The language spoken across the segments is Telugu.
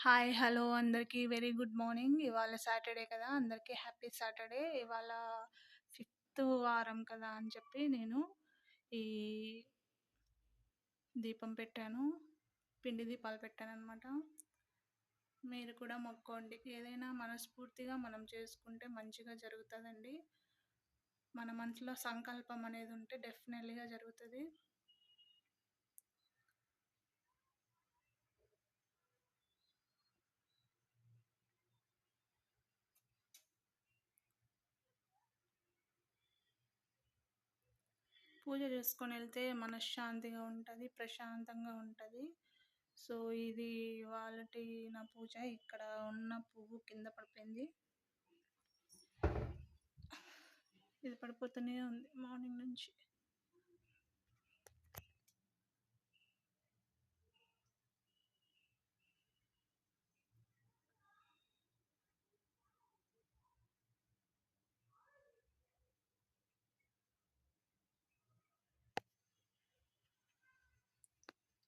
హాయ్! హలో! అందరికీ వెరీ గుడ్ మార్నింగ్. ఇవాళ సాటర్‌డే కదా! అందరికీ హ్యాపీ సాటర్‌డే. ఇవాళ ఫిఫ్త్ వారం కదా అని చెప్పి నేను ఈ దీపం పెట్టాను. పిండి దీపాలు పెట్టాననమాట. మీరు కూడా మొక్కోండి. ఏదైనా మనస్ఫూర్తిగా మనం చేసుకుంటే మంచిగా జరుగుతదండి. మన మనసులో సంకల్పం అనేది ఉంటే డెఫినెట్‌లీగా జరుగుతది. పూజ చేసుకొనెళ్తే మనశ్శాంతిగా ఉంటది. ప్రశాంతంగా ఉంటది. సో, ఇది ఇవాళటి నా పూజ. ఇక్కడ ఉన్న పువ్వు కింద పడిపోయింది. ఇది పడిపోతూనే ఉంది మార్నింగ్ నుంచి.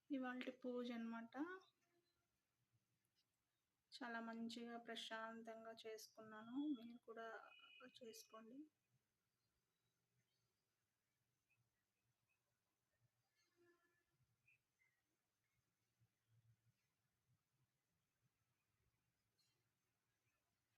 ఇవాల్టి పూజ అనమాట. చాలా మంచిగా ప్రశాంతంగా చేసుకున్నాను. మీరు కూడా చేసుకోండి.